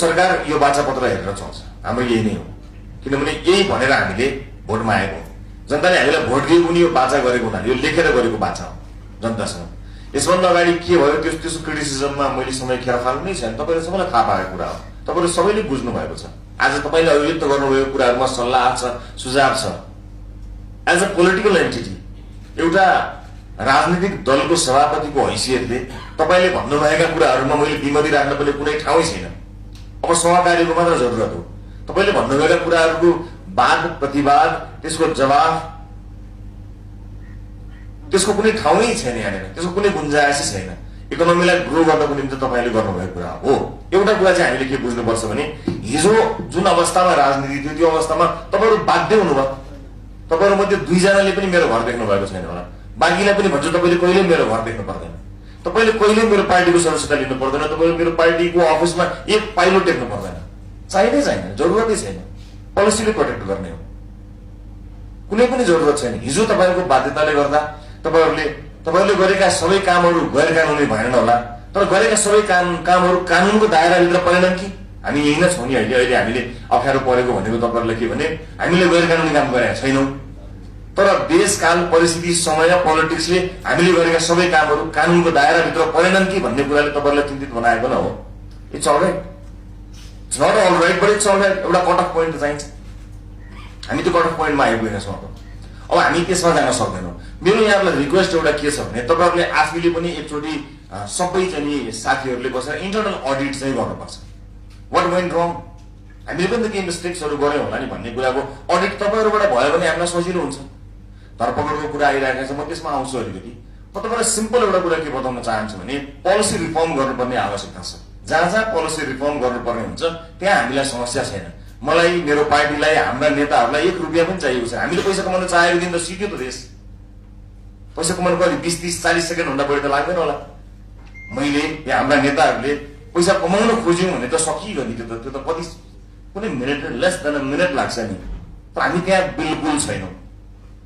सरकार यो बाचापत्र हेरेर चल्छ। हाम्रो यही नै हो, किनभने यही भनेर हामीले भोटमा आएको हो। जनताले हामीलाई भोट दिएको पनि यो बाचा गरेको हुनाले, यो लेखेर गरेको बाचा हो जनतासँग। यसभन्दा अगाडि के भयो त्यसको क्रिटिसिजममा मैले समय खेर फाल्नु नै छैन। तपाईँले सबैलाई थाहा पाएको कुरा हो, तपाईँले सबैले बुझ्नु भएको छ। आज तपाईँले अभिव्यक्त गर्नुभएको कुराहरूमा सल्लाह छ, सुझाव छ। एज अ पोलिटिकल एन्टिटी, एउटा राजनीतिक दलको सभापतिको हैसियतले तपाईँले भन्नुभएका कुराहरूमा मैले विमति राख्न पनि कुनै ठाउँै छैन। अब सहकार्यको मात्र जरुरत हो। तपाईँले भन्नुभएका कुराहरूको वाद प्रतिवाद, त्यसको जवाफ, त्यसको कुनै ठाउँै छैन यहाँनिर, त्यसको कुनै गुन्जाइसै छैन। इकोनोमीलाई ग्रो गर्नको निम्ति तपाईँले गर्नुभएको कुरा हो। एउटा कुरा चाहिँ हामीले के बुझ्नुपर्छ भने हिजो जुन अवस्थामा राजनीति थियो त्यो अवस्थामा तपाईँहरू बाध्य हुनुभयो। तपाईँहरू मध्ये 2 जनाले पनि मेरो घर देख्नु भएको छैन होला। बाँकीलाई पनि भन्छु तपाईँले कहिले मेरो घर देख्नु पर्दैन, तपाईँले कहिले मेरो पार्टीको सदस्यता लिनु पर्दैन, तपाईँले मेरो पार्टीको अफिसमा एक पाइलो टेक्नु पर्दैन। चाहिँदै छैन, जरुरतै छैन। पोलिसीले प्रोटेक्ट गर्ने हो, कुनै पनि जरुरत छैन। हिजो तपाईँको बाध्यताले गर्दा तपाईँहरूले गरेका सबै कामहरू गैर कानुनी भएन होला, तर गरेका सबै कामहरू कानुनको दायराभित्र परेनन् कि? हामी यही नै छौँ नि अहिले। अहिले हामीले अप्ठ्यारो परेको भनेको तपाईँहरूलाई के भने हामीले गैर कानुनी काम गरेका छैनौँ, तर देशकाल परिस्थिति समय पोलिटिक्सले हामीले गरेका सबै कामहरू कानुनको दायराभित्र परेनन् कि भन्ने कुराले तपाईँहरूलाई चिन्तित बनाएको न हो। It's alright, it's not alright but it's alright. एउटा कट अफ पोइन्ट चाहिन्छ। हामी त्यो कट अफ पोइन्टमा आइपुगेका छौँ। अब हामी त्यसमा जान सक्दैनौँ। मेरो यहाँलाई रिक्वेस्ट एउटा के छ भने तपाईँहरूले आफैले पनि एकचोटि सबै चाहिँ साथीहरूले बसेर इन्टरनल अडिट चाहिँ गर्नुपर्छ। वाट वेन्ट रङ, हामीले पनि त केही मिस्टेक्सहरू गऱ्यौँ होला नि भन्ने कुराको अडिट तपाईँहरूबाट भयो भने हामीलाई सजिलो हुन्छ। धरपकडको कुरा आइरहेको छ, म त्यसमा आउँछु अलिकति। म तपाईँलाई सिम्पल एउटा कुरा के बताउन चाहन्छु भने पोलिसी रिफर्म गर्नुपर्ने आवश्यकता छ। जहाँ जहाँ पोलिसी रिफर्म गर्नुपर्ने हुन्छ त्यहाँ हामीलाई समस्या छैन। मलाई, मेरो पार्टीलाई, हाम्रा नेताहरूलाई 1 रुपियाँ पनि चाहिएको छ। हामीले पैसा कमाउन चाहेको दिन त सिक्यो त देश। पैसा कमाउनु कहिले 20-30-40 सेकेन्ड भन्दा बढी त लाग्दैन होला। मैले या हाम्रा नेताहरूले पैसा कमाउन खोज्यौँ भने त सकियो नि। त्यो त कति कुनै minute, less than a minute लाग्छ नि। तर हामी त्यहाँ बिल्कुल छैनौँ,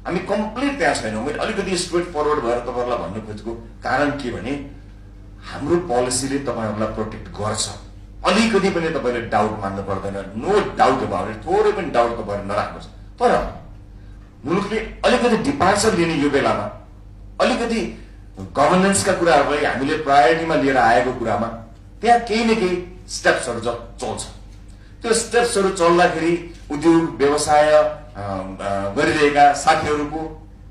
हामी कम्प्लिट त्यहाँ छैनौँ। मैले अलिकति स्ट्रेट फरवर्ड भएर तपाईँहरूलाई भन्नु खोजेको कारण के भने हाम्रो पोलिसीले तपाईँहरूलाई प्रोटेक्ट गर्छ। अलिकति पनि तपाईँले डाउट मान्नु पर्दैन। No doubt about it. थोरै पनि डाउट तपाईँहरू नराख्नुहोस्। तर मुलुकले अलिकति डिपार्चर लिने यो बेलामा अलिकति गभर्नेन्सका कुराहरूलाई हामीले प्रायोरिटीमा लिएर आएको कुरामा त्यहाँ केही न केही स्टेप्सहरू चल्छ। त्यो स्टेप्सहरू चल्दाखेरि उद्योग व्यवसाय गरिरहेका साथीहरूको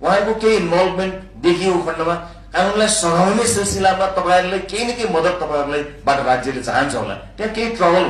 उहाँहरूको केही इन्भल्भमेन्ट देखिएको खण्डमा कानुनलाई सघाउने सिलसिलामा तपाईँहरूलाई केही न केही मद्दत तपाईँहरूलाई बाट राज्यले चाहन्छ होला। त्यहाँ केही ट्रबल